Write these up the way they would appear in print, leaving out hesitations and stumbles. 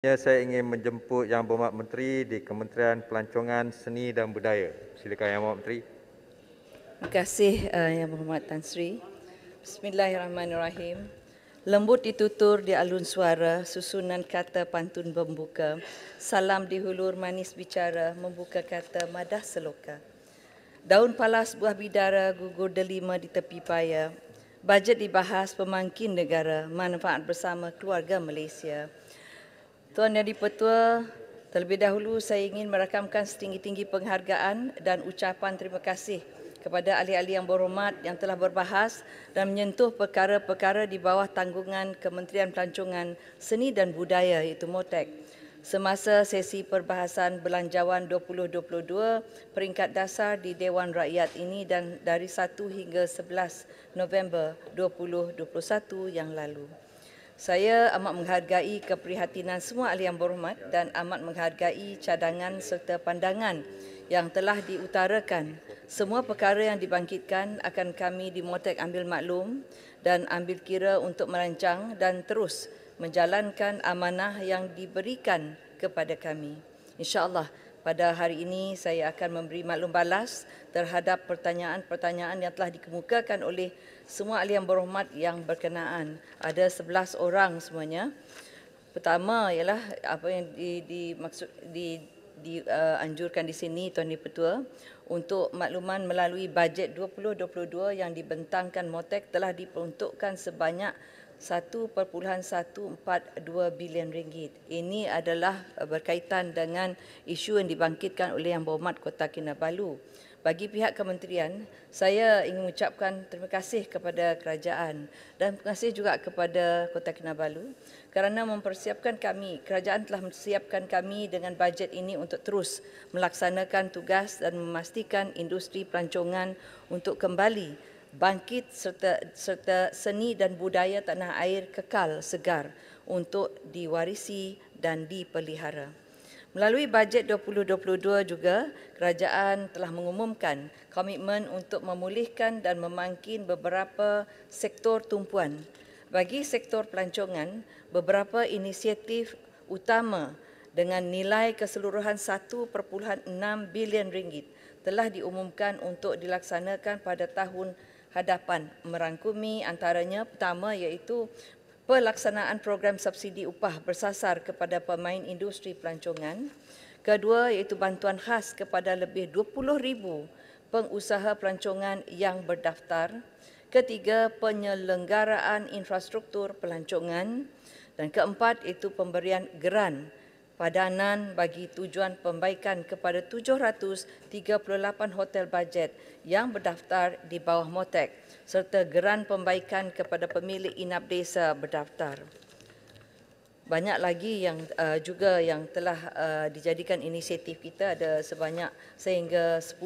Saya ingin menjemput Yang Berhormat Menteri di Kementerian Pelancongan Seni dan Budaya. Silakan Yang Berhormat Menteri. Terima kasih Yang Berhormat Tan Sri. Bismillahirrahmanirrahim. Lembut ditutur di alun suara, susunan kata pantun pembuka. Salam di hulur manis bicara, membuka kata madah seloka. Daun palas buah bidara, gugur delima di tepi paya. Bajet dibahas pemangkin negara, manfaat bersama keluarga Malaysia. Tuan Yang di-Pertua, terlebih dahulu saya ingin merakamkan setinggi-tinggi penghargaan dan ucapan terima kasih kepada ahli-ahli yang berhormat yang telah berbahas dan menyentuh perkara-perkara di bawah tanggungan Kementerian Pelancongan Seni dan Budaya iaitu MOTEK. Semasa sesi perbahasan Belanjawan 2022 peringkat dasar di Dewan Rakyat ini dan dari 1 hingga 11 November 2021 yang lalu. Saya amat menghargai keprihatinan semua ahli yang berhormat dan amat menghargai cadangan serta pandangan yang telah diutarakan. Semua perkara yang dibangkitkan akan kami di MOTEK ambil maklum dan ambil kira untuk merancang dan terus menjalankan amanah yang diberikan kepada kami. InsyaAllah pada hari ini saya akan memberi maklum balas terhadap pertanyaan-pertanyaan yang telah dikemukakan oleh semua ahli yang berhormat yang berkenaan. Ada 11 orang semuanya. Pertama ialah apa yang dianjurkan di sini Tuan Di-Pertua untuk makluman melalui bajet 2022 yang dibentangkan MOTEK telah diperuntukkan sebanyak 1.142 bilion ringgit. Ini adalah berkaitan dengan isu yang dibangkitkan oleh Yang Berhormat Kota Kinabalu. Bagi pihak kementerian, saya ingin mengucapkan terima kasih kepada kerajaan dan terima kasih juga kepada Kota Kinabalu kerana mempersiapkan kami. Kerajaan telah mempersiapkan kami dengan bajet ini untuk terus melaksanakan tugas dan memastikan industri pelancongan untuk kembali bangkit serta seni dan budaya tanah air kekal segar untuk diwarisi dan dipelihara. Melalui bajet 2022 juga, kerajaan telah mengumumkan komitmen untuk memulihkan dan memangkin beberapa sektor tumpuan. Bagi sektor pelancongan, beberapa inisiatif utama dengan nilai keseluruhan 1.6 bilion ringgit telah diumumkan untuk dilaksanakan pada tahun hadapan, merangkumi antaranya pertama iaitu pelaksanaan program subsidi upah bersasar kepada pemain industri pelancongan. Kedua iaitu bantuan khas kepada lebih 20,000 pengusaha pelancongan yang berdaftar. Ketiga, penyelenggaraan infrastruktur pelancongan. Dan keempat iaitu pemberian geran padanan bagi tujuan pembaikan kepada 738 hotel bajet yang berdaftar di bawah MOTEK serta geran pembaikan kepada pemilik inap desa berdaftar. Banyak lagi yang juga yang telah dijadikan inisiatif kita, ada sebanyak sehingga 10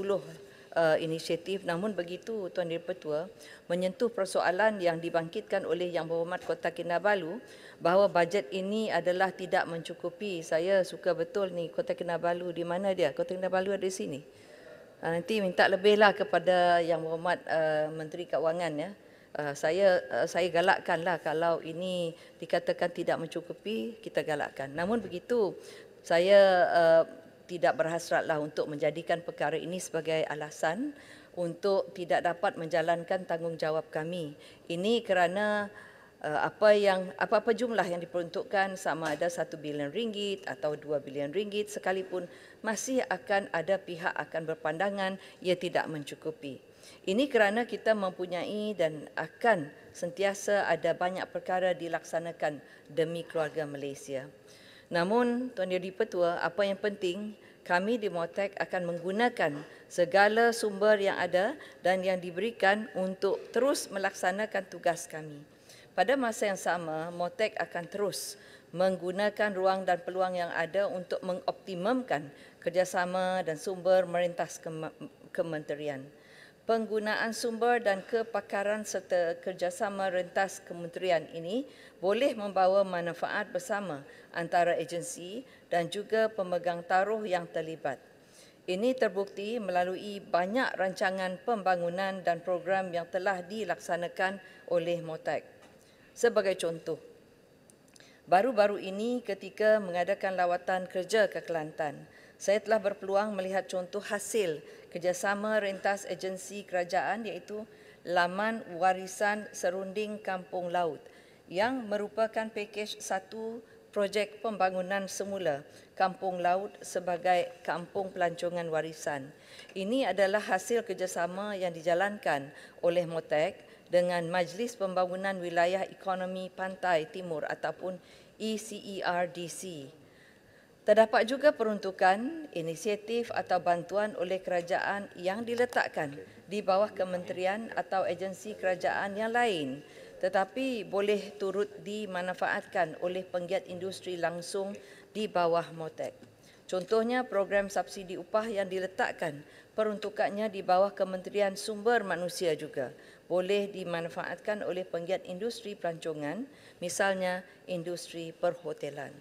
inisiatif. Namun begitu Tuan Di-Pertua menyentuh persoalan yang dibangkitkan oleh Yang Berhormat Kota Kinabalu bahawa bajet ini adalah tidak mencukupi. Saya suka betul ni Kota Kinabalu, di mana dia? Kota Kinabalu ada di sini. Nanti minta lebihlah kepada Yang Berhormat Menteri Keuangan ya. Saya galakkanlah kalau ini dikatakan tidak mencukupi, kita galakkan. Namun begitu saya tidak berhasratlah untuk menjadikan perkara ini sebagai alasan untuk tidak dapat menjalankan tanggungjawab kami. Ini kerana apa-apa jumlah yang diperuntukkan, sama ada 1 bilion ringgit atau 2 bilion ringgit sekalipun, masih akan ada pihak akan berpandangan ia tidak mencukupi. Ini kerana kita mempunyai dan akan sentiasa ada banyak perkara dilaksanakan demi keluarga Malaysia. Namun, Tuan Yang di-Pertua, apa yang penting, kami di MOTEK akan menggunakan segala sumber yang ada dan yang diberikan untuk terus melaksanakan tugas kami. Pada masa yang sama, MOTEK akan terus menggunakan ruang dan peluang yang ada untuk mengoptimumkan kerjasama dan sumber merentas kementerian. Penggunaan sumber dan kepakaran serta kerjasama rentas kementerian ini boleh membawa manfaat bersama antara agensi dan juga pemegang taruh yang terlibat. Ini terbukti melalui banyak rancangan pembangunan dan program yang telah dilaksanakan oleh MOTEK. Sebagai contoh, Baru-baru ini ketika mengadakan lawatan kerja ke Kelantan, saya telah berpeluang melihat contoh hasil kerjasama rentas agensi kerajaan iaitu Laman Warisan Serunding Kampung Laut yang merupakan pakej satu projek pembangunan semula Kampung Laut sebagai kampung pelancongan warisan. Ini adalah hasil kerjasama yang dijalankan oleh MOTEC dengan Majlis Pembangunan Wilayah Ekonomi Pantai Timur ataupun ECERDC. Terdapat juga peruntukan, inisiatif atau bantuan oleh kerajaan yang diletakkan di bawah kementerian atau agensi kerajaan yang lain tetapi boleh turut dimanfaatkan oleh penggiat industri langsung di bawah MOTEC. Contohnya program subsidi upah yang diletakkan peruntukannya di bawah Kementerian Sumber Manusia juga boleh dimanfaatkan oleh penggiat industri pelancongan, misalnya industri perhotelan.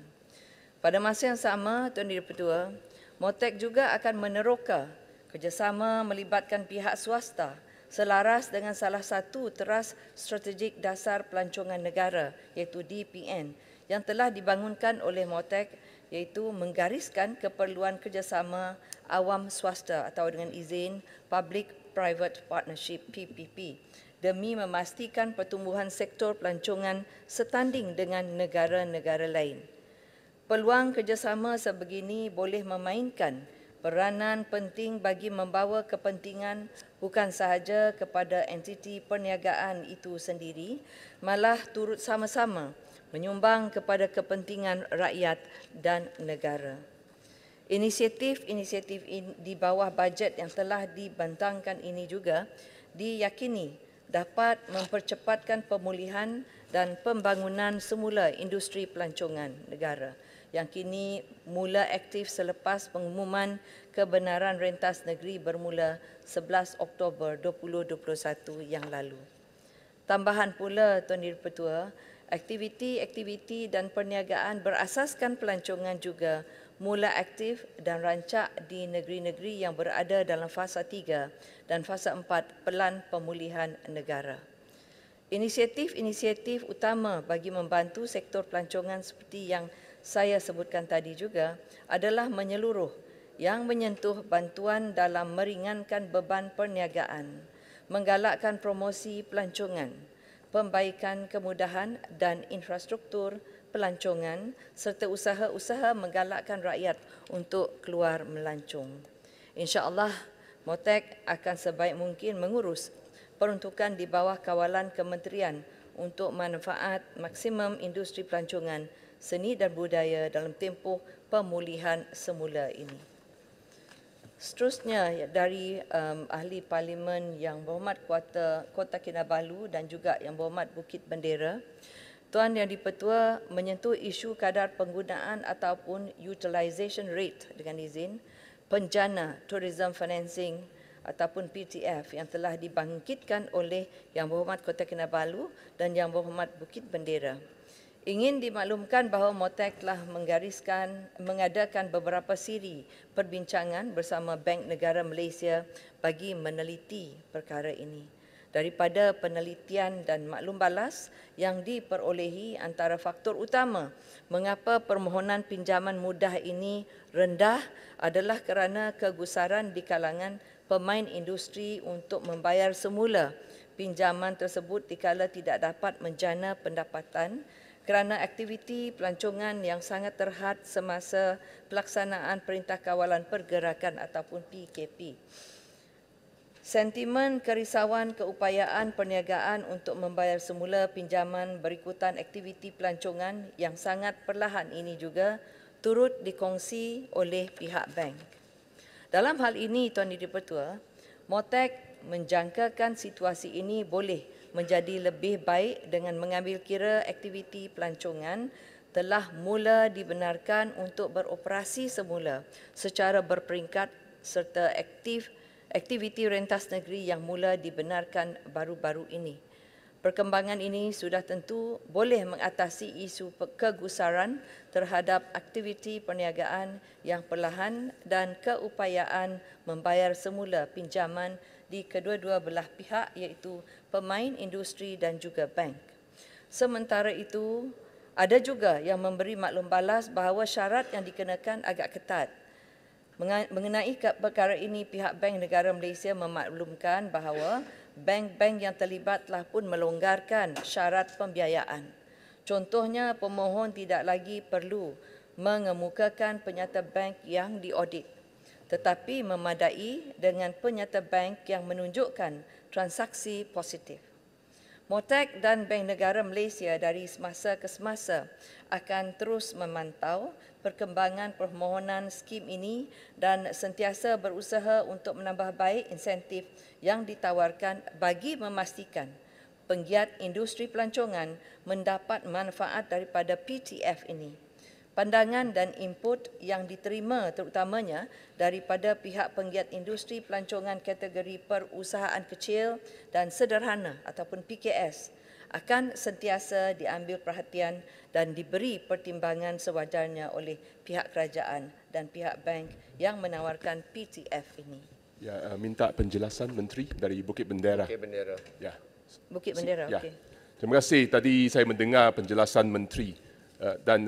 Pada masa yang sama, Tuan Dipertua, MOTEC juga akan meneroka kerjasama melibatkan pihak swasta selaras dengan salah satu teras strategik dasar pelancongan negara iaitu DPN yang telah dibangunkan oleh MOTEC iaitu menggariskan keperluan kerjasama awam swasta atau dengan izin Public Private Partnership PPP demi memastikan pertumbuhan sektor pelancongan setanding dengan negara-negara lain. Peluang kerjasama sebegini boleh memainkan peranan penting bagi membawa kepentingan bukan sahaja kepada entiti perniagaan itu sendiri, malah turut sama-sama menyumbang kepada kepentingan rakyat dan negara. Inisiatif-inisiatif di bawah bajet yang telah dibentangkan ini juga diyakini dapat mempercepatkan pemulihan dan pembangunan semula industri pelancongan negara yang kini mula aktif selepas pengumuman kebenaran rentas negeri bermula 11 Oktober 2021 yang lalu. Tambahan pula, Tuan Dipertua, aktiviti-aktiviti dan perniagaan berasaskan pelancongan juga mula aktif dan rancak di negeri-negeri yang berada dalam fasa 3 dan fasa 4 Pelan Pemulihan Negara. Inisiatif-inisiatif utama bagi membantu sektor pelancongan seperti yang saya sebutkan tadi juga adalah menyeluruh yang menyentuh bantuan dalam meringankan beban perniagaan, menggalakkan promosi pelancongan, pembaikan kemudahan dan infrastruktur pelancongan serta usaha-usaha menggalakkan rakyat untuk keluar melancong. InsyaAllah, MOTEC akan sebaik mungkin mengurus peruntukan di bawah kawalan kementerian untuk manfaat maksimum industri pelancongan seni dan budaya dalam tempoh pemulihan semula ini. Seterusnya dari Ahli Parlimen Yang Berhormat Kota Kinabalu dan juga Yang Berhormat Bukit Bendera, Tuan Yang Dipertua menyentuh isu kadar penggunaan ataupun utilisation rate dengan izin penjana tourism financing ataupun PTF yang telah dibangkitkan oleh Yang Berhormat Kota Kinabalu dan Yang Berhormat Bukit Bendera. Ingin dimaklumkan bahawa MOTEC telah mengadakan beberapa siri perbincangan bersama Bank Negara Malaysia bagi meneliti perkara ini. Daripada penelitian dan maklum balas yang diperolehi, antara faktor utama mengapa permohonan pinjaman mudah ini rendah adalah kerana kegusaran di kalangan pemain industri untuk membayar semula pinjaman tersebut dikala tidak dapat menjana pendapatan kerana aktiviti pelancongan yang sangat terhad semasa pelaksanaan Perintah Kawalan Pergerakan ataupun PKP. Sentimen kerisauan keupayaan perniagaan untuk membayar semula pinjaman berikutan aktiviti pelancongan yang sangat perlahan ini juga turut dikongsi oleh pihak bank. Dalam hal ini, Tuan Dipertua, MOTEC menjangkakan situasi ini boleh menjadi lebih baik dengan mengambil kira aktiviti pelancongan telah mula dibenarkan untuk beroperasi semula secara berperingkat serta aktiviti rentas negeri yang mula dibenarkan baru-baru ini. Perkembangan ini sudah tentu boleh mengatasi isu kegusaran terhadap aktiviti perniagaan yang perlahan dan keupayaan membayar semula pinjaman di kedua-dua belah pihak iaitu pemain industri dan juga bank. Sementara itu, Ada juga yang memberi maklum balas bahawa syarat yang dikenakan agak ketat. Mengenai perkara ini, pihak Bank Negara Malaysia memaklumkan bahawa bank-bank yang terlibat telah pun melonggarkan syarat pembiayaan. Contohnya, pemohon tidak lagi perlu mengemukakan penyata bank yang diaudit, tetapi memadai dengan penyata bank yang menunjukkan transaksi positif. MOTEC dan Bank Negara Malaysia dari semasa ke semasa akan terus memantau perkembangan permohonan skim ini dan sentiasa berusaha untuk menambah baik insentif yang ditawarkan bagi memastikan penggiat industri pelancongan mendapat manfaat daripada PTF ini. Pandangan dan input yang diterima terutamanya daripada pihak penggiat industri pelancongan kategori perusahaan kecil dan sederhana ataupun PKS akan sentiasa diambil perhatian dan diberi pertimbangan sewajarnya oleh pihak kerajaan dan pihak bank yang menawarkan PTF ini. Ya, minta penjelasan Menteri dari Bukit Bendera. Bukit Bendera. Ya. Bukit Bendera, Ya. okey. Terima kasih. Tadi saya mendengar penjelasan Menteri. Dan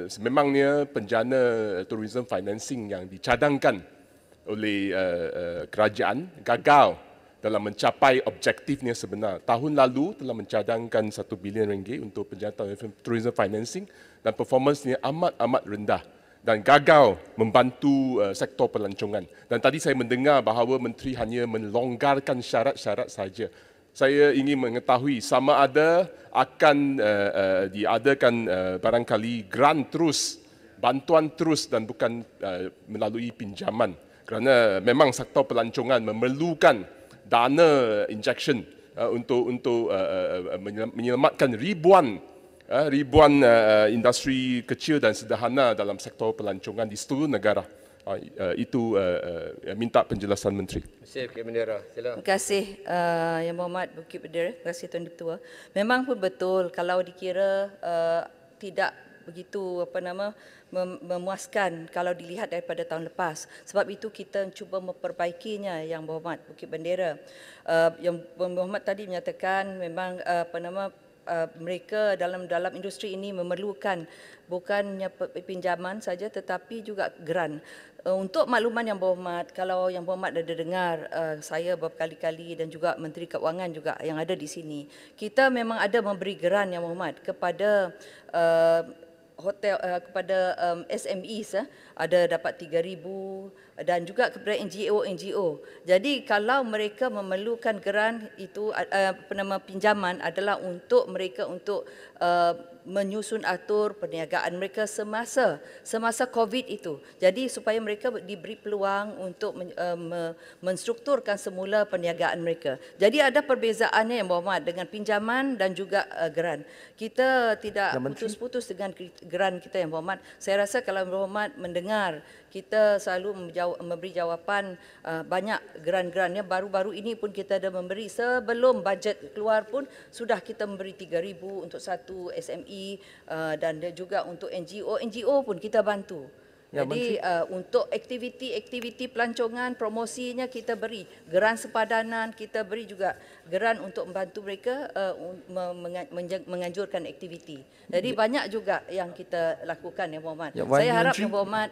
sememangnya penjana tourism financing yang dicadangkan oleh kerajaan gagal dalam mencapai objektifnya sebenar. Tahun lalu telah mencadangkan RM1 bilion untuk penjana tourism financing dan performansnya amat rendah dan gagal membantu sektor pelancongan. Dan tadi saya mendengar bahawa Menteri hanya melonggarkan syarat-syarat saja. Saya ingin mengetahui sama ada akan diadakan barangkali grant terus, bantuan terus dan bukan melalui pinjaman. Kerana memang sektor pelancongan memerlukan dana injection untuk menyelamatkan ribuan industri kecil dan sederhana dalam sektor pelancongan di seluruh negara. Itu minta penjelasan Menteri. Terima kasih Bukit Bendera. Sila. Terima kasih Yang Berhormat Bukit Bendera. Terima kasih Tuan Ketua. Memang pun betul kalau dikira tidak begitu memuaskan kalau dilihat daripada tahun lepas. Sebab itu kita cuba memperbaikinya Yang Berhormat Bukit Bendera. Yang Berhormat tadi menyatakan memang mereka dalam industri ini memerlukan bukannya pinjaman saja tetapi juga grant. Untuk makluman Yang Berhormat, kalau Yang Berhormat ada dengar saya berkali-kali dan juga Menteri Keuangan juga yang ada di sini, kita memang ada memberi grant Yang Berhormat kepada hotel kepada SMEs, ada dapat 3,000 dan juga kepada NGO. Jadi kalau mereka memerlukan grant itu pinjaman adalah untuk mereka untuk menyusun atur perniagaan mereka semasa COVID itu. Jadi supaya mereka diberi peluang untuk menstrukturkan semula perniagaan mereka. Jadi ada perbezaannya Yang Berhormat dengan pinjaman dan juga grant. Kita tidak putus-putus dengan grant kita Yang Berhormat. Saya rasa kalau Yang Berhormat mendengar, kita selalu memberi jawapan banyak grant-grantnya. Baru-baru ini pun kita ada memberi, sebelum bajet keluar pun sudah kita memberi 3,000 untuk satu SME dan juga untuk NGO pun kita bantu. Ya, jadi untuk aktiviti pelancongan, promosinya kita beri geran sepadanan, kita beri juga geran untuk membantu mereka menganjurkan aktiviti. Jadi banyak juga yang kita lakukan Yang Berhormat. Ya, Saya harap Menteri. Yang Berhormat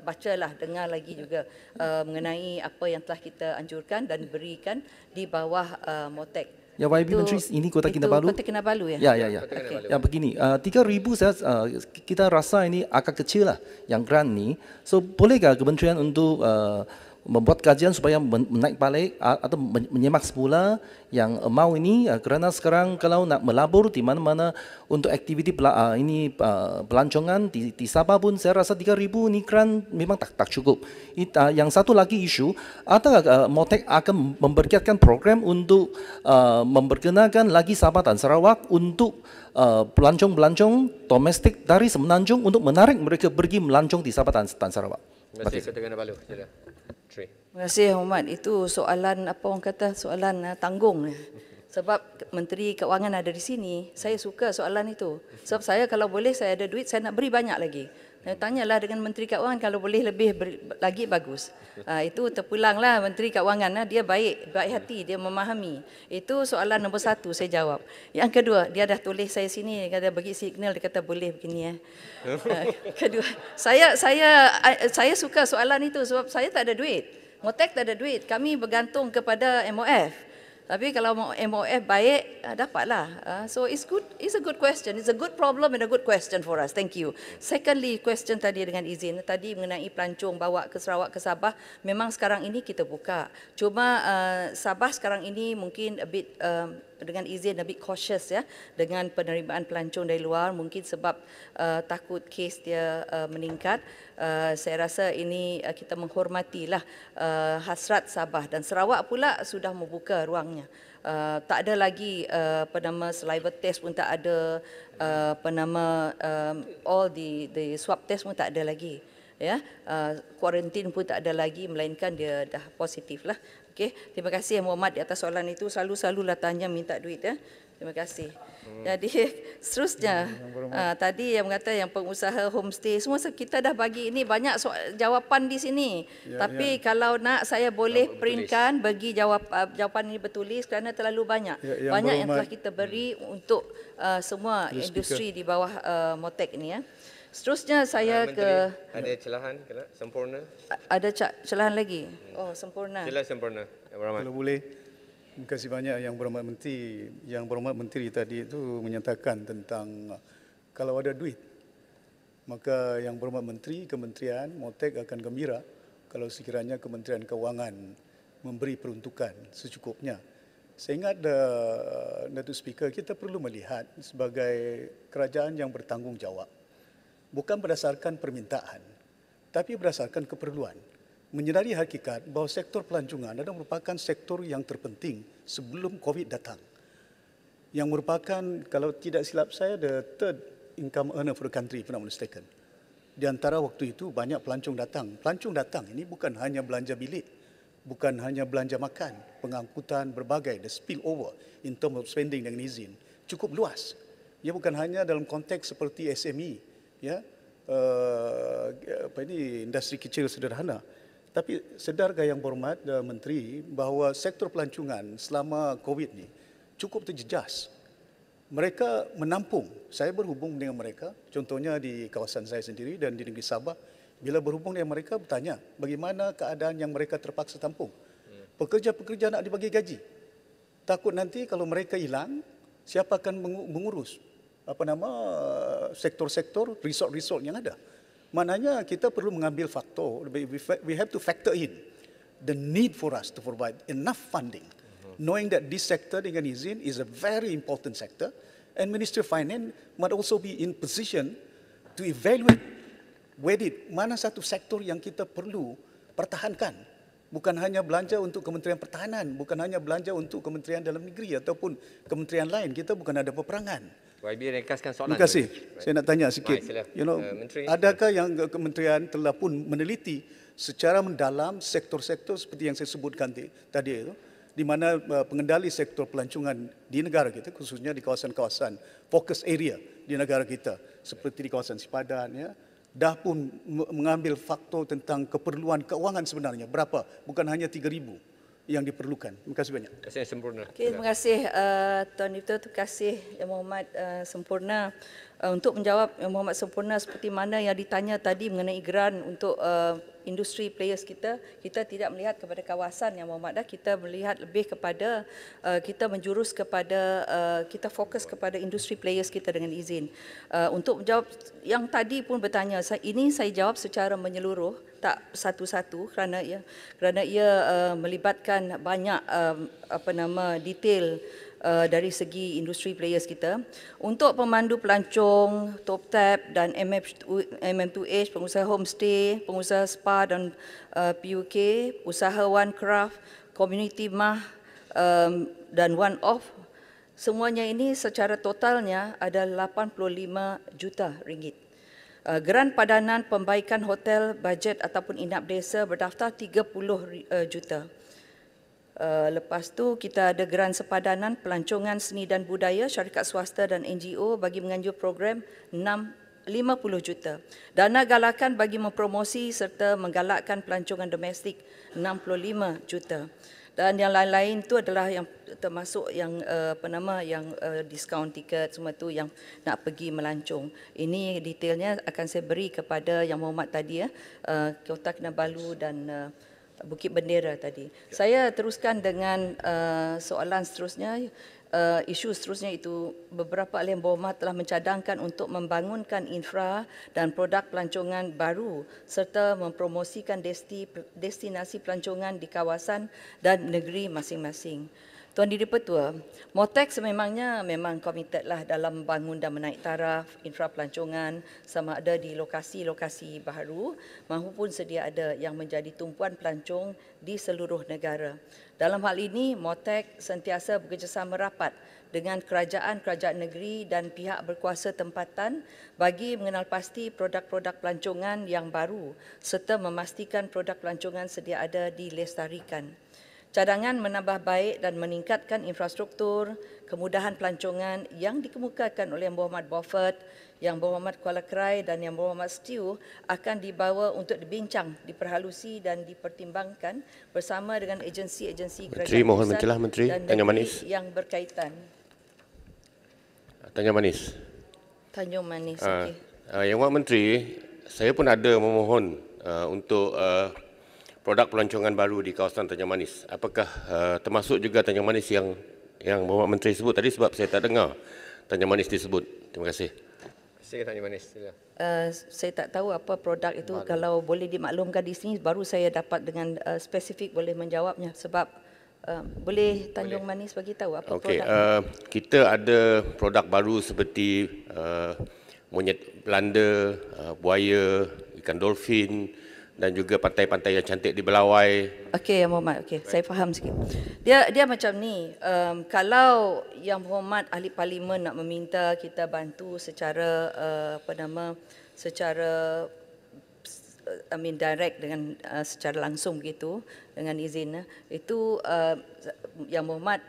bacalah, dengar lagi juga mengenai apa yang telah kita anjurkan dan berikan di bawah MOTEC. Ya, YB Menteri, ini Kota Kinabalu. Kota Kinabalu Ya. Okey. Ya, begini, 3,000 kita rasa ini agak kecil lah yang grant ni. So, bolehkah Kementerian untuk membuat kajian supaya menaik balik atau menyemak semula yang amount ini, kerana sekarang kalau nak melabur di mana-mana untuk aktiviti pelancongan di Sabah pun saya rasa 3,000 ni grant memang tak cukup. Yang satu lagi isu, adakah MOTEC akan memberkiatkan program untuk memperkenalkan lagi Sabah dan Sarawak untuk pelancong domestik dari Semenanjung untuk menarik mereka pergi melancong di Sabah dan Sarawak? Terima kasih Kota Kinabalu. Sila. Menteri. Terima kasih Yang Berhormat. Itu soalan apa orang kata, soalan tanggung. Sebab Menteri Keuangan ada di sini, saya suka soalan itu. Sebab saya kalau boleh, saya ada duit, saya nak beri banyak lagi. Tanyalah dengan Menteri Keuangan kalau boleh lebih lagi bagus. Itu terpulanglah Menteri Keuangan, dia baik hati, dia memahami. Itu soalan nombor 1 saya jawab. Yang kedua, dia dah tulis saya sini, dia kata bagi signal, dia kata boleh begini. Kedua, saya suka soalan itu sebab saya tak ada duit. Motek tak ada duit, kami bergantung kepada MOF. Tapi kalau MOF baik, dapatlah. So it's good. It's a good question. It's a good problem and a good question for us. Thank you. Secondly, question tadi dengan izin. Tadi mengenai pelancong bawa ke Sarawak, ke Sabah. Memang sekarang ini kita buka. Cuma Sabah sekarang ini mungkin a bit dengan izin a bit cautious ya dengan penerimaan pelancong dari luar, mungkin sebab takut kes dia meningkat. Saya rasa ini kita menghormatilah hasrat Sabah, dan Sarawak pula sudah membuka ruangnya. Tak ada lagi saliva test pun tak ada, all the swab test pun tak ada lagi. Ya, kuarantin pun tak ada lagi, melainkan dia dah positif lah. Okey, terima kasih Muhammad di atas soalan itu. Selalulah tanya minta duit ya. Terima kasih. Jadi seterusnya tadi yang mengata yang pengusaha homestay semua kita dah bagi ini banyak jawapan di sini. Tapi kalau nak saya boleh printkan bagi jawapan ini bertulis kerana terlalu banyak. Banyak yang telah kita beri untuk semua industri di bawah Motek ini ya. Seterusnya saya Menteri, ada celahan kena sempurna? Ada celahan lagi. Oh, sempurna. Sila sempurna. Yang Berhormat. Kalau boleh, terima kasih banyak Yang Berhormat Menteri. Yang Berhormat Menteri tadi itu menyatakan tentang kalau ada duit, maka Yang Berhormat Menteri, Kementerian, Motek akan gembira kalau sekiranya Kementerian Keuangan memberi peruntukan secukupnya. Saya ingat Datuk Speaker, kita perlu melihat sebagai kerajaan yang bertanggungjawab. Bukan berdasarkan permintaan, tapi berdasarkan keperluan. Menyedari hakikat bahawa sektor pelancongan adalah merupakan sektor yang terpenting sebelum COVID datang. Yang merupakan, kalau tidak silap saya, the third income earner for the country, if I'm not mistaken. Di antara waktu itu banyak pelancong datang. Pelancong datang ini bukan hanya belanja bilik, bukan hanya belanja makan, pengangkutan berbagai, the spill over in terms of spending dengan izin. Cukup luas. Ia bukan hanya dalam konteks seperti SME, ya, industri kecil sederhana. Tapi sedarkah Yang Berhormat Menteri bahawa sektor pelancongan selama COVID ni cukup terjejas. Mereka menampung. Saya berhubung dengan mereka, contohnya di kawasan saya sendiri dan di negeri Sabah. Bila berhubung dengan mereka, bertanya bagaimana keadaan yang mereka terpaksa tampung. Pekerja-pekerja nak dibagi gaji. Takut nanti kalau mereka hilang, siapa akan mengurus sektor-sektor resort-resort yang ada. Maknanya kita perlu mengambil faktor, we have to factor in the need for us to provide enough funding, knowing that this sector dengan izin is a very important sector, and Ministry of Finance must also be in position to evaluate mana satu sektor yang kita perlu pertahankan. Bukan hanya belanja untuk Kementerian Pertahanan, bukan hanya belanja untuk Kementerian Dalam Negeri ataupun kementerian lain. Kita bukan ada peperangan. YB ringkaskan soalan. Terima kasih. Saya nak tanya sikit. Sila. Menteri. Adakah yang kementerian telah pun meneliti secara mendalam sektor-sektor seperti yang saya sebutkan tadi itu, di mana pengendali sektor pelancongan di negara kita, khususnya di kawasan-kawasan focus area di negara kita, seperti di kawasan Sipadan, ya, dah pun mengambil faktor tentang keperluan keuangan sebenarnya berapa, bukan hanya 3,000 yang diperlukan. Terima kasih banyak. Terima kasih sempurna. Okay, terima kasih Tuan Dipto, terima kasih Yang Berhormat Sempurna. Untuk menjawab Yang Berhormat Sempurna seperti mana yang ditanya tadi mengenai geran untuk industri players kita tidak melihat kepada kawasan Yang Berhormat, kita melihat lebih kepada kita menjurus kepada kita fokus kepada industri players kita dengan izin. Untuk menjawab yang tadi pun bertanya, ini saya jawab secara menyeluruh, tak satu-satu kerana ia melibatkan banyak detail dari segi industri players kita. Untuk pemandu pelancong, Top Tap dan MM2H, pengusaha homestay, pengusaha spa dan PUK, usaha One Craft, community mah dan One Off, semuanya ini secara totalnya adalah 85 juta ringgit. Geran padanan pembaikan hotel, bajet ataupun inap desa berdaftar 30 juta. Lepas tu kita ada geran sepadanan pelancongan seni dan budaya, syarikat swasta dan NGO bagi menganjur program 5 juta. Dana galakan bagi mempromosi serta menggalakkan pelancongan domestik 65 juta. Dan yang lain-lain itu adalah yang termasuk yang diskaun tiket semua tu yang nak pergi melancong. Ini detailnya akan saya beri kepada Yang Berhormat tadi Kota Kinabalu dan Bukit Bendera tadi. Saya teruskan dengan soalan seterusnya. Isu seterusnya itu, beberapa ahli yang berhormat telah mencadangkan untuk membangunkan infra dan produk pelancongan baru serta mempromosikan destinasi pelancongan di kawasan dan negeri masing-masing. Tuan Diri Petua, MOTEK sememangnya memang komited lah dalam membangun dan menaik taraf infra pelancongan sama ada di lokasi-lokasi baharu maupun sedia ada yang menjadi tumpuan pelancong di seluruh negara. Dalam hal ini, MOTEK sentiasa bekerjasama rapat dengan kerajaan-kerajaan negeri dan pihak berkuasa tempatan bagi mengenal pasti produk-produk pelancongan yang baru serta memastikan produk pelancongan sedia ada dilestarikan. Cadangan menambah baik dan meningkatkan infrastruktur, kemudahan pelancongan yang dikemukakan oleh Yang Berhormat Beaufort, Yang Berhormat Kuala Krai dan Yang Berhormat Stew akan dibawa untuk dibincang, diperhalusi dan dipertimbangkan bersama dengan agensi-agensi kerajaan mohon pusat mencelah, Menteri. dan Tanya negeri manis. yang berkaitan. Tanya manis. Tanjung Manis, okey. Yang Berhormat Menteri, saya pun ada memohon untuk produk pelancongan baru di kawasan Tanjung Manis. Apakah termasuk juga Tanjung Manis yang Berhormat Menteri sebut tadi, sebab saya tak dengar Tanjung Manis disebut. Terima kasih. Sila Tanya Manis. Sila. Saya tak tahu apa produk itu. Kalau boleh dimaklumkan di sini, baru saya dapat dengan spesifik boleh menjawabnya. Sebab boleh Tanjung Manis bagi tahu apa Okey, produk. kita ada produk baru seperti monyet Belanda, buaya, ikan dolphin dan juga pantai-pantai yang cantik di Belawai. Okey, Yang Berhormat. Okey, saya faham sikit. Dia macam ni. Kalau Yang Berhormat Ahli Parlimen nak meminta kita bantu secara secara direct dengan secara langsung begitu dengan izin itu Yang Berhormat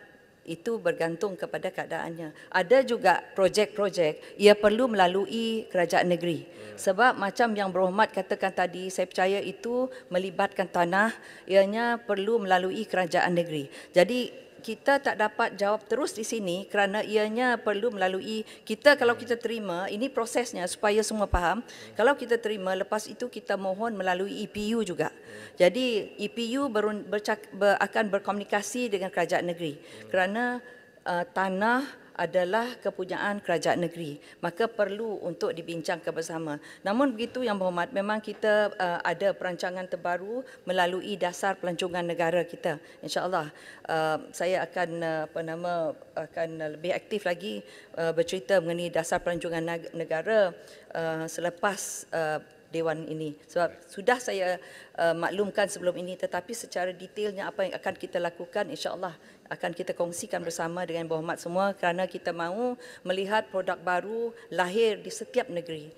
itu bergantung kepada keadaannya. Ada juga projek-projek ia perlu melalui kerajaan negeri. Sebab macam Yang Berhormat katakan tadi, saya percaya itu melibatkan tanah, ianya perlu melalui kerajaan negeri. Jadi kita tak dapat jawab terus di sini kerana ianya perlu melalui kita. Kalau kita terima, ini prosesnya supaya semua faham. Kalau kita terima, lepas itu kita mohon melalui EPU juga. Jadi EPU akan berkomunikasi dengan kerajaan negeri kerana tanah adalah kepunyaan kerajaan negeri, maka perlu untuk dibincangkan bersama. Namun begitu Yang Berhormat, memang kita ada perancangan terbaru melalui dasar pelancongan negara kita. InsyaAllah saya akan akan lebih aktif lagi bercerita mengenai dasar pelancongan negara selepas Dewan ini. Sebab sudah saya maklumkan sebelum ini, tetapi secara detailnya apa yang akan kita lakukan, insya-Allah akan kita kongsikan bersama dengan Berhormat semua kerana kita mahu melihat produk baru lahir di setiap negeri.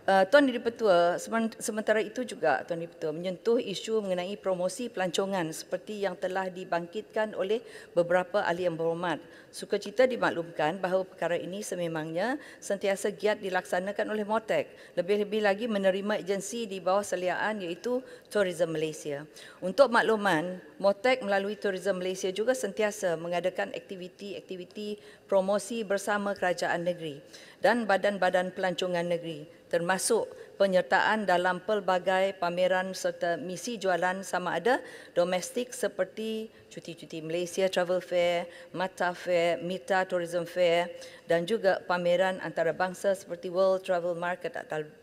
Tuan Diri Petua, sementara itu juga Tuan Diri Petua menyentuh isu mengenai promosi pelancongan seperti yang telah dibangkitkan oleh beberapa ahli yang berhormat. Sukacita dimaklumkan bahawa perkara ini sememangnya sentiasa giat dilaksanakan oleh MOTEK, lebih-lebih lagi menerima agensi di bawah seliaan iaitu Tourism Malaysia. Untuk makluman, MOTEK melalui Tourism Malaysia juga sentiasa mengadakan aktiviti-aktiviti promosi bersama kerajaan negeri dan badan-badan pelancongan negeri, termasuk penyertaan dalam pelbagai pameran serta misi jualan sama ada domestik seperti Cuti-Cuti Malaysia Travel Fair, Mata Fair, Mita Tourism Fair dan juga pameran antarabangsa seperti World Travel Market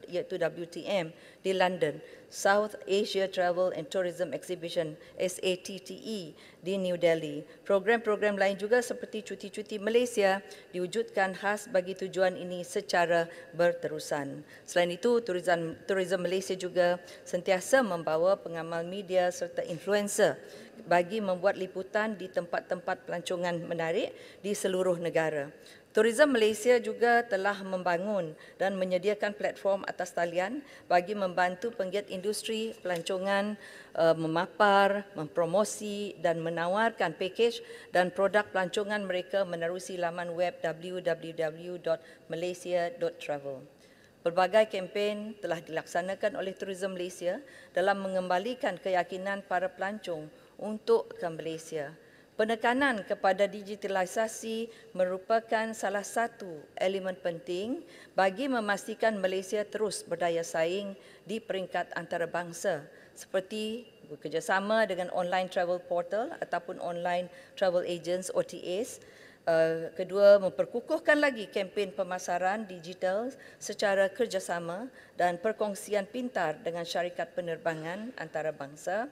iaitu WTM di London, South Asia Travel and Tourism Exhibition SATTE di New Delhi. Program-program lain juga seperti Cuti-Cuti Malaysia diwujudkan khas bagi tujuan ini secara berterusan. Selain itu, Tourism Malaysia juga sentiasa membawa pengamal media serta influencer bagi membuat liputan di tempat-tempat pelancongan menarik di seluruh negara. Tourism Malaysia juga telah membangun dan menyediakan platform atas talian bagi membantu penggiat industri pelancongan memapar, mempromosi dan menawarkan pakej dan produk pelancongan mereka menerusi laman web www.malaysia.travel. Pelbagai kempen telah dilaksanakan oleh Tourism Malaysia dalam mengembalikan keyakinan para pelancong untuk ke Malaysia. Penekanan kepada digitalisasi merupakan salah satu elemen penting bagi memastikan Malaysia terus berdaya saing di peringkat antarabangsa seperti bekerjasama dengan online travel portal ataupun online travel agents OTAs. Kedua, memperkukuhkan lagi kempen pemasaran digital secara kerjasama dan perkongsian pintar dengan syarikat penerbangan antarabangsa.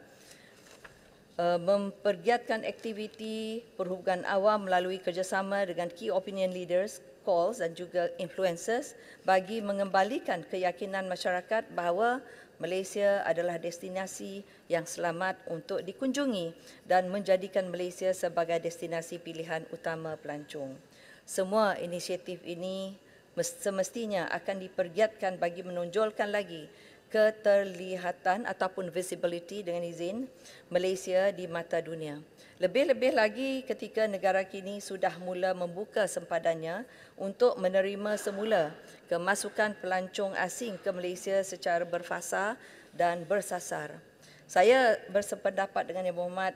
Mempergiatkan aktiviti perhubungan awam melalui kerjasama dengan key opinion leaders, calls dan juga influencers bagi mengembalikan keyakinan masyarakat bahawa Malaysia adalah destinasi yang selamat untuk dikunjungi dan menjadikan Malaysia sebagai destinasi pilihan utama pelancong. Semua inisiatif ini semestinya akan dipergiatkan bagi menonjolkan lagi keterlihatan ataupun visibility dengan izin Malaysia di mata dunia. Lebih-lebih lagi ketika negara kini sudah mula membuka sempadannya untuk menerima semula kemasukan pelancong asing ke Malaysia secara berfasa dan bersasar. Saya bersependapat dengan Yang Berhormat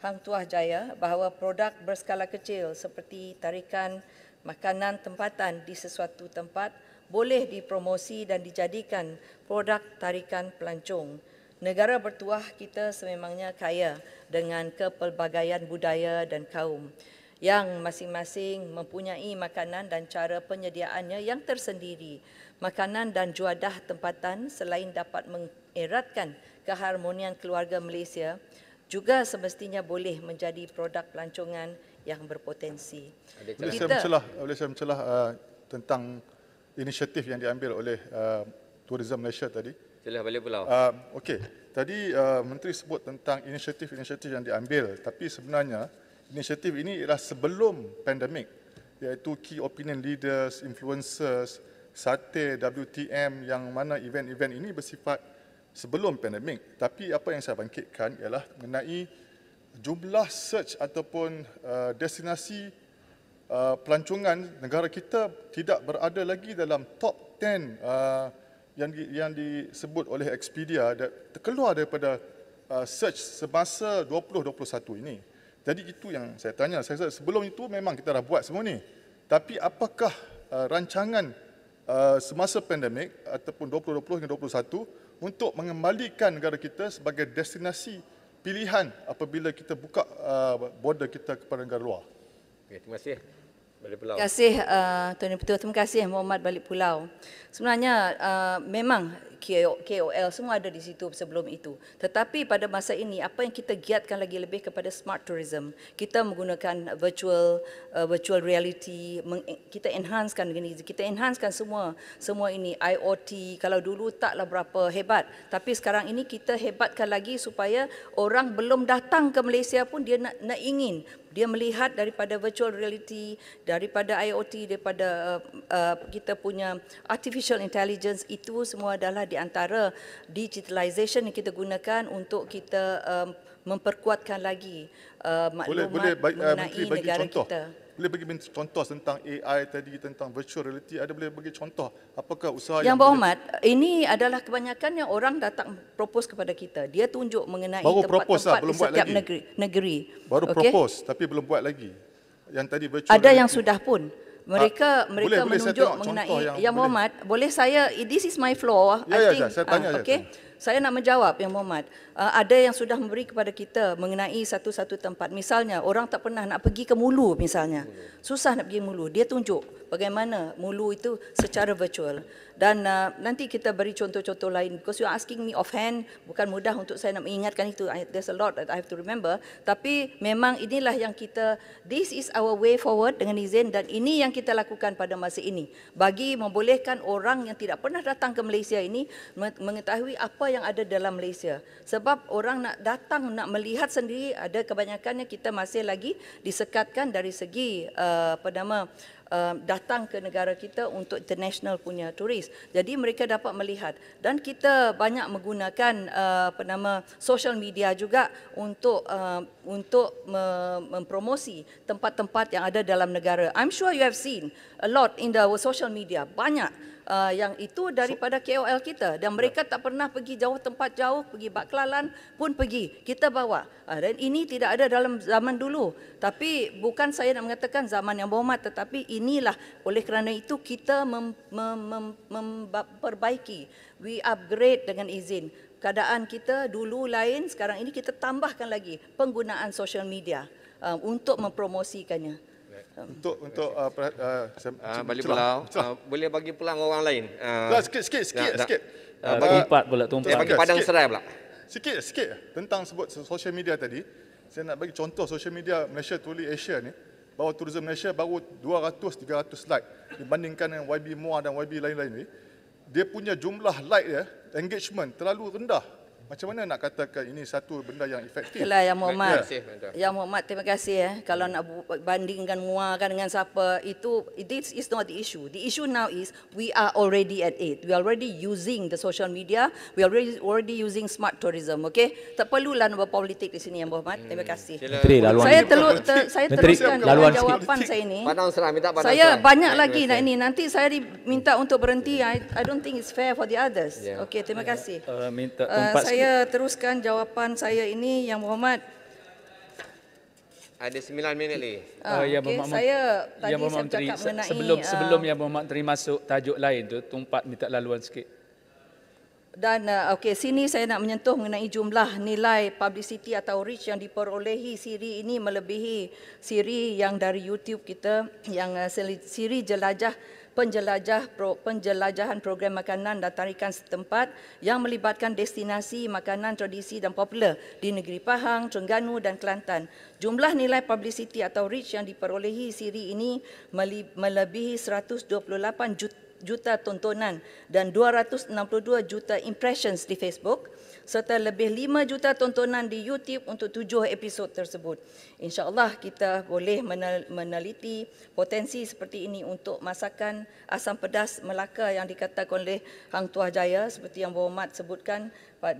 Hang Tuah Jaya bahawa produk berskala kecil seperti tarikan makanan tempatan di sesuatu tempat boleh dipromosi dan dijadikan produk tarikan pelancong. Negara bertuah kita sememangnya kaya dengan kepelbagaian budaya dan kaum yang masing-masing mempunyai makanan dan cara penyediaannya yang tersendiri. Makanan dan juadah tempatan selain dapat mengeratkan keharmonian keluarga Malaysia, juga semestinya boleh menjadi produk pelancongan yang berpotensi. Boleh saya mencelah tentang inisiatif yang diambil oleh Tourism Malaysia tadi. Sila balik pulau. Okey, tadi Menteri sebut tentang inisiatif-inisiatif yang diambil, tapi sebenarnya inisiatif ini ialah sebelum pandemik, iaitu key opinion leaders, influencers, SATE, WTM, yang mana event-event ini bersifat sebelum pandemik. Tapi apa yang saya bangkitkan ialah mengenai jumlah search ataupun destinasi pelancongan negara kita tidak berada lagi dalam top 10 yang disebut oleh Expedia terkeluar daripada search semasa 2021 ini. Jadi itu yang saya tanya. Saya rasa sebelum itu memang kita dah buat semua ni. Tapi apakah rancangan semasa pandemik ataupun 2020 hingga 2021 untuk mengembalikan negara kita sebagai destinasi pilihan apabila kita buka border kita kepada negara luar? Okay, terima kasih. Balik pulau. Terima kasih Tuan Ketua. Terima kasih Muhammad Balik Pulau. Sebenarnya memang KOL semua ada di situ sebelum itu. Tetapi pada masa ini apa yang kita giatkan lagi lebih kepada smart tourism. Kita menggunakan virtual reality, kita enhancekan dengan ini. Kita enhancekan semua ini IoT. Kalau dulu taklah berapa hebat, tapi sekarang ini kita hebatkan lagi supaya orang belum datang ke Malaysia pun dia nak ingin. Dia melihat daripada virtual reality, daripada IoT, daripada kita punya artificial intelligence, itu semua adalah di antara digitalization yang kita gunakan untuk kita memperkuatkan lagi maklumat mengenai negara kita. Boleh bagi contoh tentang AI tadi, tentang virtual reality, ada boleh bagi contoh apakah usaha yang Berhormat, ini adalah kebanyakan yang orang datang propose kepada kita. Dia tunjuk mengenai tempat-tempat di setiap negeri. Baru propose tapi belum buat lagi. Yang tadi virtual ada reality. yang sudah pun. Mereka menunjuk mengenai yang Berhormat, boleh saya, this is my floor. Saya tanya Saya nak menjawab Yang Berhormat. Ada yang sudah memberi kepada kita mengenai satu-satu tempat. Misalnya, orang tak pernah nak pergi ke Mulu misalnya. Susah nak pergi Mulu. Dia tunjuk bagaimana Mulu itu secara virtual. Dan nanti kita beri contoh-contoh lain. Because you are asking me offhand, bukan mudah untuk saya nak mengingatkan itu. There's a lot that I have to remember. Tapi memang inilah yang kita, this is our way forward dengan izin, dan ini yang kita lakukan pada masa ini. Bagi membolehkan orang yang tidak pernah datang ke Malaysia ini mengetahui apa yang ada dalam Malaysia. Sebab orang nak datang, nak melihat sendiri, ada kebanyakannya kita masih lagi disekatkan dari segi datang ke negara kita untuk international punya turis. Jadi mereka dapat melihat dan kita banyak menggunakan social media juga untuk mempromosi tempat-tempat yang ada dalam negara. I'm sure you have seen a lot in the social media. Banyak yang itu daripada KOL kita dan mereka tak pernah pergi tempat jauh, pergi Baklalan pun pergi. Kita bawa. Dan ini tidak ada dalam zaman dulu. Tapi bukan saya nak mengatakan zaman yang berhormat, tetapi inilah oleh kerana itu kita memperbaiki. We upgrade dengan izin. Keadaan kita dulu lain, sekarang ini kita tambahkan lagi penggunaan social media untuk mempromosikannya. Balik pulau, boleh bagi peluang orang lain. Sikit. Tumpat pula, tumpat. Saya bagi Padang Serai pula. Sikit tentang sebut social media tadi. Saya nak bagi contoh social media Malaysia Truly Asia ni, bahawa tourism Malaysia baru 200-300 like dibandingkan dengan YB Muar dan YB lain-lain ni. Dia punya jumlah like dia, engagement terlalu rendah. Macam mana nak katakan ini satu benda yang efektif? Itulah Yang Mohd. Ya. Yang Mohd, terima kasih. Kalau nak bandingkan Muar kan dengan siapa, itu this is not the issue. The issue now is we are already at it. We are already using the social media. We are already using smart tourism. Okay? Tak perlulah nak berpolitik di sini Yang Mohd. Terima kasih. Menteri, laluan Saya teruskan dengan jawapan saya ini. Padang Serai, minta Padang Saya Serai. banyak lagi nak ini. Nanti saya diminta untuk berhenti. I don't think it's fair for the others. Yeah. Okay, terima kasih. Minta tumpat Saya teruskan jawapan saya ini Yang Mohd. Ada 9 minit lagi. Okay, saya tadi Yang saya Menteri, bercakap mengenai sebelum Yang Menteri masuk tajuk lain tu, tumpat minta laluan sikit. dan okey, sini saya nak menyentuh mengenai jumlah nilai publicity atau reach yang diperolehi siri ini melebihi siri yang dari YouTube kita yang siri penjelajahan program makanan dan tarikan setempat yang melibatkan destinasi makanan tradisi dan popular di negeri Pahang, Terengganu dan Kelantan. Jumlah nilai publicity atau reach yang diperolehi siri ini melebihi 128 juta tontonan dan 262 juta impressions di Facebook serta lebih 5 juta tontonan di YouTube untuk 7 episod tersebut. InsyaAllah kita boleh meneliti potensi seperti ini untuk masakan asam pedas Melaka yang dikatakan oleh Hang Tuah Jaya seperti yang Berhormat sebutkan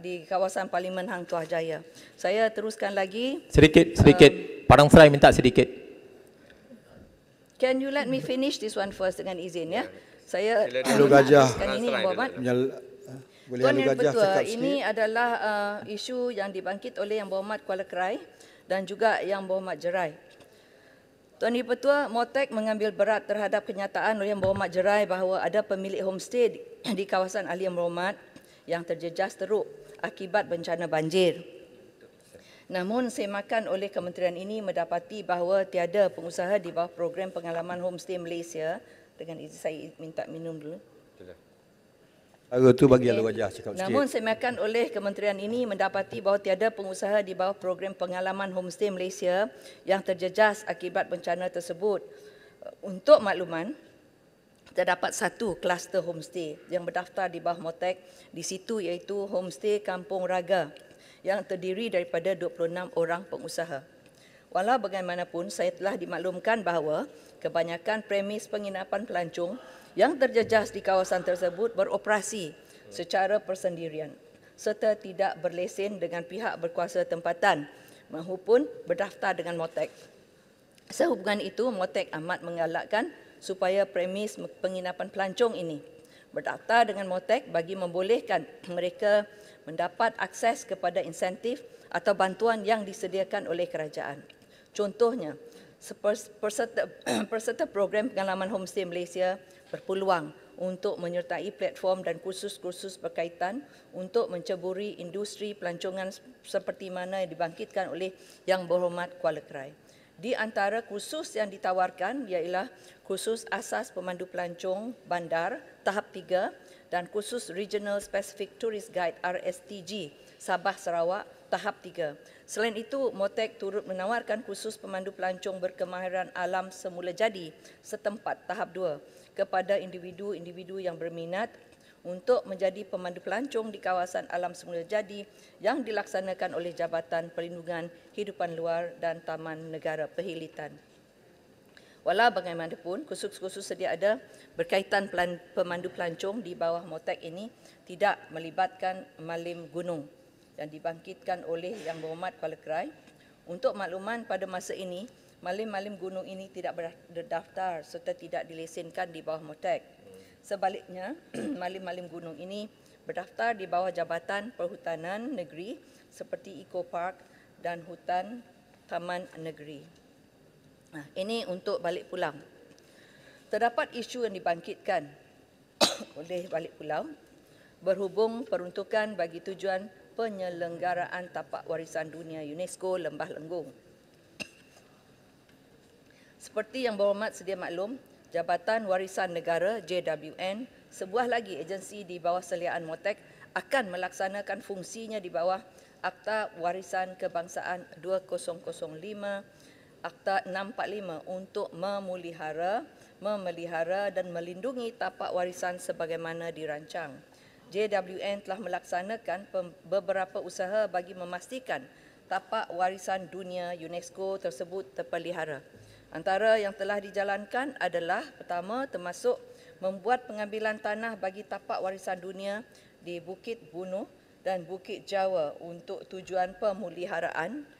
di kawasan Parlimen Hang Tuah Jaya. Saya teruskan lagi. Sedikit. Padang Serai minta sedikit. Can you let me finish this one first dengan izin ya? Saya Halu Gajah. ini Berhormat. Boleh Tuan Halu Yang Gajah Bertua, cakap ini sikit. adalah isu yang dibangkit oleh Yang Berhormat Kuala Krai dan juga Yang Berhormat Jerai. Tuan Yang Bertua, Motek mengambil berat terhadap kenyataan oleh Yang Berhormat Jerai bahawa ada pemilik homestay di kawasan Ahli Yang Berhormat yang terjejas teruk akibat bencana banjir. Namun, semakan oleh kementerian ini mendapati bahawa tiada pengusaha di bawah program pengalaman homestay Malaysia. Dengan izin saya minta minum dulu. Hari tu bagi Halu Gajah cakap sikit. Namun semakan oleh kementerian ini mendapati bahawa tiada pengusaha di bawah program pengalaman homestay Malaysia yang terjejas akibat bencana tersebut. Untuk makluman, terdapat satu kluster homestay yang berdaftar di bawah Motek di situ iaitu Homestay Kampung Raga yang terdiri daripada 26 orang pengusaha. Walau bagaimanapun, saya telah dimaklumkan bahawa kebanyakan premis penginapan pelancong yang terjejas di kawasan tersebut beroperasi secara persendirian serta tidak berlesen dengan pihak berkuasa tempatan maupun berdaftar dengan Motek. Sehubungan itu, Motek amat menggalakkan supaya premis penginapan pelancong ini berdaftar dengan Motek bagi membolehkan mereka mendapat akses kepada insentif atau bantuan yang disediakan oleh kerajaan. Contohnya, peserta program pengalaman homestay Malaysia berpeluang untuk menyertai platform dan kursus-kursus berkaitan untuk menceburi industri pelancongan seperti mana yang dibangkitkan oleh Yang Berhormat Kuala Krai. Di antara kursus yang ditawarkan ialah kursus asas pemandu pelancong bandar tahap 3 dan kursus Regional Specific Tourist Guide RSTG Sabah Sarawak tahap 3. Selain itu, Motek turut menawarkan kursus pemandu pelancong berkemahiran alam semula jadi setempat tahap 2 kepada individu-individu yang berminat untuk menjadi pemandu pelancong di kawasan alam semula jadi yang dilaksanakan oleh Jabatan Perlindungan Hidupan Luar dan Taman Negara Perhilitan. Walau bagaimanapun, kursus-kursus sedia ada berkaitan pemandu pelancong di bawah MOTEK ini tidak melibatkan malim gunung yang dibangkitkan oleh Yang Berhormat Kuala Krai. Untuk makluman, pada masa ini, malim-malim gunung ini tidak berdaftar serta tidak dilesenkan di bawah MOTEK. Sebaliknya, malim-malim gunung ini berdaftar di bawah Jabatan Perhutanan Negeri seperti Eco Park dan Hutan Taman Negeri. Nah, ini untuk balik pulau. Terdapat isu yang dibangkitkan oleh balik pulau berhubung peruntukan bagi tujuan penyelenggaraan tapak warisan dunia UNESCO Lembah Lenggong. Seperti Yang Berhormat sedia maklum, Jabatan Warisan Negara JWN, sebuah lagi agensi di bawah seliaan MOTEK, akan melaksanakan fungsinya di bawah Akta Warisan Kebangsaan 2005, Akta 645 untuk memelihara dan melindungi tapak warisan sebagaimana dirancang. JWN telah melaksanakan beberapa usaha bagi memastikan tapak warisan dunia UNESCO tersebut terpelihara. Antara yang telah dijalankan adalah pertama, termasuk membuat pengambilan tanah bagi tapak warisan dunia di Bukit Bunuh dan Bukit Jawa untuk tujuan pemeliharaan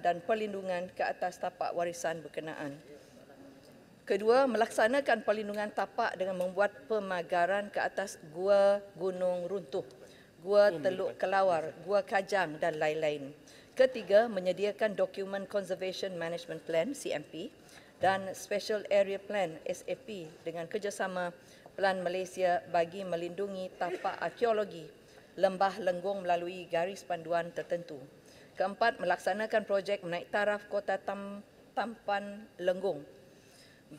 dan perlindungan ke atas tapak warisan berkenaan. Kedua, melaksanakan perlindungan tapak dengan membuat pemagaran ke atas Gua Gunung Runtuh, Gua Teluk Kelawar, Gua Kajang dan lain-lain. Ketiga, menyediakan dokumen Conservation Management Plan (CMP) dan Special Area Plan (SAP) dengan kerjasama Pelan Malaysia bagi melindungi tapak arkeologi Lembah Lenggong melalui garis panduan tertentu. Keempat, melaksanakan projek menaik taraf Kota Tampan Lenggong,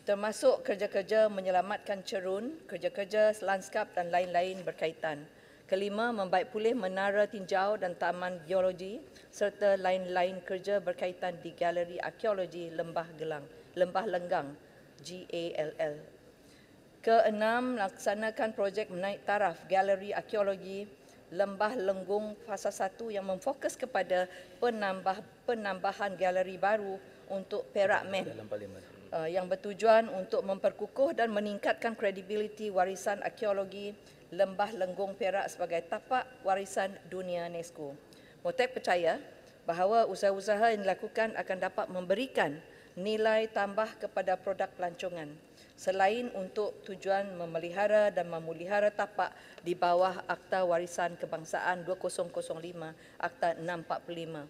termasuk kerja-kerja menyelamatkan cerun, kerja-kerja lanskap dan lain-lain berkaitan. Kelima, membaik pulih menara tinjau dan taman geologi serta lain-lain kerja berkaitan di Galeri Arkeologi Lembah Lenggang GALL. Keenam, melaksanakan projek menaik taraf Galeri Arkeologi Lembah Lenggong Fasa 1 yang memfokus kepada penambahan galeri baru untuk Perak Men yang bertujuan untuk memperkukuh dan meningkatkan kredibiliti warisan arkeologi Lembah Lenggong Perak sebagai tapak warisan dunia UNESCO. MOTEK percaya bahawa usaha-usaha yang dilakukan akan dapat memberikan nilai tambah kepada produk pelancongan selain untuk tujuan memelihara dan memulihara tapak di bawah Akta Warisan Kebangsaan 2005, Akta 645.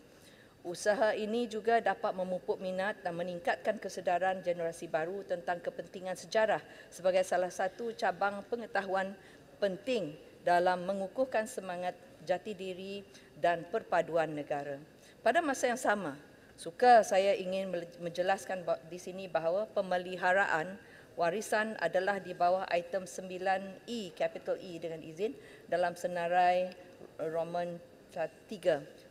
Usaha ini juga dapat memupuk minat dan meningkatkan kesedaran generasi baru tentang kepentingan sejarah sebagai salah satu cabang pengetahuan penting dalam mengukuhkan semangat jati diri dan perpaduan negara. Pada masa yang sama, saya ingin menjelaskan di sini bahawa pemeliharaan warisan adalah di bawah item 9E, capital E dengan izin, dalam senarai Roman 3,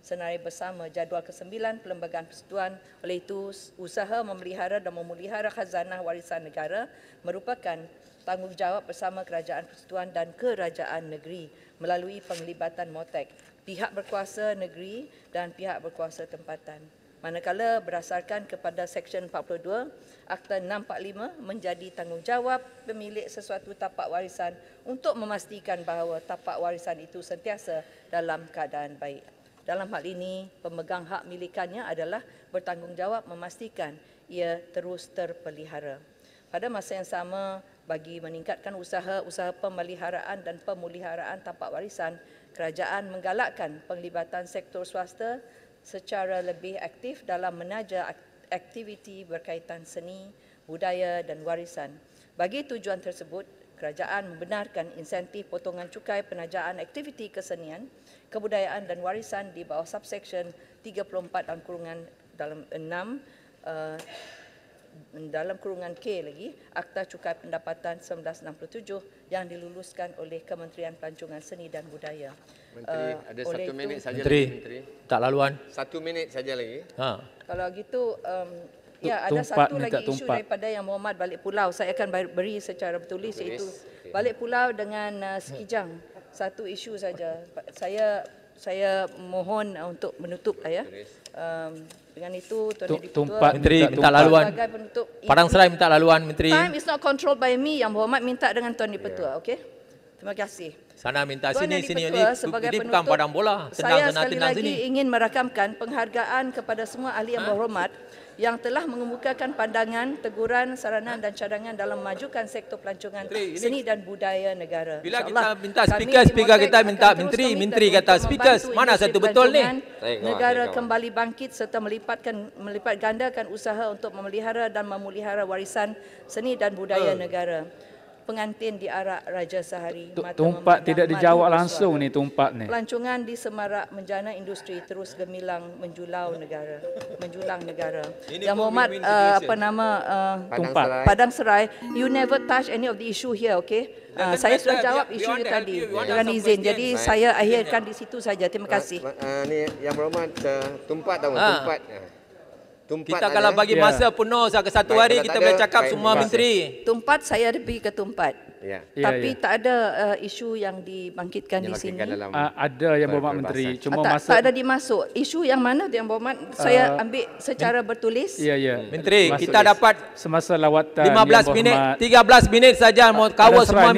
senarai bersama jadual ke-9 Perlembagaan Persekutuan. Oleh itu, usaha memelihara dan memulihara khazanah warisan negara merupakan tanggungjawab bersama Kerajaan Persekutuan dan Kerajaan Negeri melalui penglibatan MOTEK, pihak berkuasa negeri dan pihak berkuasa tempatan. Manakala berdasarkan kepada Seksyen 42, Akta 645 menjadi tanggungjawab pemilik sesuatu tapak warisan untuk memastikan bahawa tapak warisan itu sentiasa dalam keadaan baik. Dalam hal ini, pemegang hak milikannya adalah bertanggungjawab memastikan ia terus terpelihara. Pada masa yang sama, bagi meningkatkan usaha pemeliharaan dan pemuliharaan tapak warisan, kerajaan menggalakkan penglibatan sektor swasta secara lebih aktif dalam menaja aktiviti berkaitan seni, budaya dan warisan. Bagi tujuan tersebut, kerajaan membenarkan insentif potongan cukai penajaan aktiviti kesenian, kebudayaan dan warisan di bawah subsection 34 dalam kurungan K lagi, Akta Cukai Pendapatan 1967 yang diluluskan oleh Kementerian Pelancongan Seni dan Budaya. Menteri, ada 1 minit saja Menteri, lagi, Menteri. tak laluan. 1 minit saja lagi. Kalau gitu, ada satu lagi isu daripada Yang Berhormat Balik Pulau. Saya akan beri secara bertulis, iaitu Balik Pulau dengan Sekijang. Satu isu saja. saya mohon untuk menutup lah ya. Dengan itu Tuan Yang Dipertua, Tumpat Menteri minta laluan. sebagai penutup, Padang Serai minta laluan Menteri. time is not controlled by me. Yang Berhormat minta dengan Tuan Dipertua, okey? Terima kasih. Sana minta Tuan sini Yang sini Dipertua, sebagai ini bukan penutup, padang bola. saya Tendang sana sekali tendang lagi sini. ingin merakamkan penghargaan kepada semua ahli yang berhormat yang telah mengemukakan pandangan, teguran, saranan dan cadangan dalam memajukan sektor pelancongan seni dan budaya negara. Bila InsyaAllah, kita minta kami speaker, di speaker Motek kita akan minta terus menteri, komited menteri kata untuk speaker, membantu mana industri satu betul ni? pelancongan negara kembali bangkit serta melipat gandakan usaha untuk memelihara dan memulihara warisan seni dan budaya negara. Pengantin diarak Raja Sehari. mata Tumpat memandang tidak madu dijawab bersuara. langsung ni tumpat ni. Pelancongan di semarak menjana industri terus gemilang menjulang negara. Yang Berhormat Tumpat. Padang Serai, you never touch any of the issue here, okay? Saya sudah jawab isu you tadi dengan izin. Jadi saya akhirkan di situ saja. Terima kasih. Ni Yang Berhormat Tumpat tahu Tumpat. Tumpat Kita kalau bagi masa penuh satu hari kita boleh cakap semua menteri. Tumpat saya lebih ke tumpat. Ya. Tapi tak ada isu yang dibangkitkan di sini. Ada Yang Berhormat Menteri. Cuma Tak ada dimasuk. Isu yang mana Yang Berhormat saya ambil secara bertulis. Ya, ya. Menteri, kita dapat semasa lawatan 15 minit, 13 minit saja mau cover semua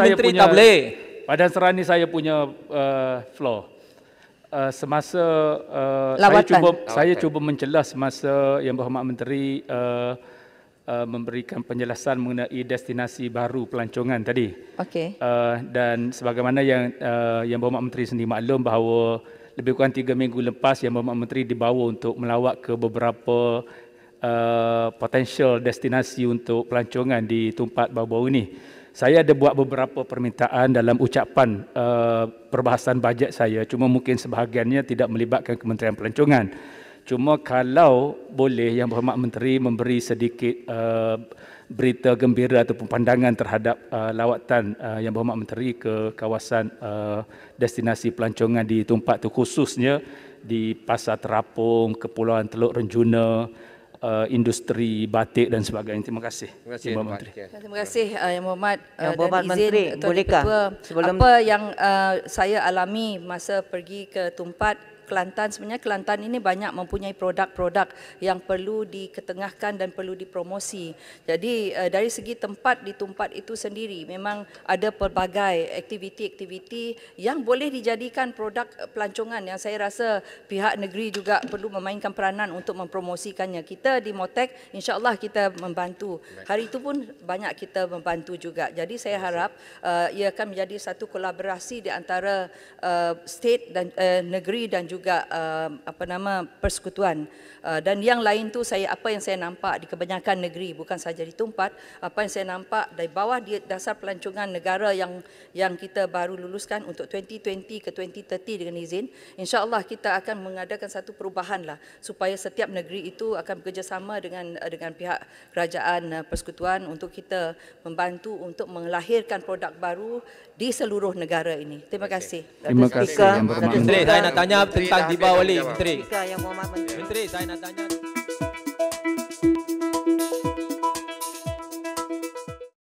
menteri tak boleh. Padang Serai ni saya punya floor. Semasa saya cuba mencelah semasa Yang Berhormat Menteri memberikan penjelasan mengenai destinasi baru pelancongan tadi. Okey. Dan sebagaimana Yang Berhormat Menteri sendiri maklum bahawa lebih kurang 3 minggu lepas Yang Berhormat Menteri dibawa untuk melawat ke beberapa potential destinasi untuk pelancongan di Tumpat baru-baru ini. Saya ada buat beberapa permintaan dalam ucapan perbahasan bajet saya, cuma mungkin sebahagiannya tidak melibatkan Kementerian Pelancongan. Cuma kalau boleh Yang Berhormat Menteri memberi sedikit berita gembira ataupun pandangan terhadap lawatan Yang Berhormat Menteri ke kawasan destinasi pelancongan di Tumpat itu, khususnya di Pasar Terapung, Kepulauan Teluk Renjuna, industri batik dan sebagainya. Terima kasih. Terima Menteri. Terima kasih Yang Berhormat. Yang Berhormat Menteri, bolehkah sebelum apa yang saya alami masa pergi ke Tumpat Kelantan, sebenarnya Kelantan ini banyak mempunyai produk-produk yang perlu diketengahkan dan perlu dipromosi. Jadi dari segi tempat di Tumpat itu sendiri memang ada pelbagai aktiviti-aktiviti yang boleh dijadikan produk pelancongan yang saya rasa pihak negeri juga perlu memainkan peranan untuk mempromosikannya. Kita di Motek insya-Allah kita membantu. Hari itu pun banyak kita membantu juga. Jadi saya harap ia akan menjadi satu kolaborasi di antara state dan negeri dan juga persekutuan dan yang lain tu apa yang saya nampak di kebanyakan negeri, bukan saja di Tumpat, apa yang saya nampak dari bawah di dasar pelancongan negara yang kita baru luluskan untuk 2020 ke 2030 dengan izin, insya-Allah kita akan mengadakan satu perubahan lah supaya setiap negeri itu akan bekerjasama dengan pihak kerajaan persekutuan untuk kita membantu untuk melahirkan produk baru di seluruh negara ini. Terima kasih. Terima kasih Yang Berhormat Menteri, saya nak tanya tentang Dibawali, Menteri. Yang Berhormat Menteri. Menteri, saya nak tanya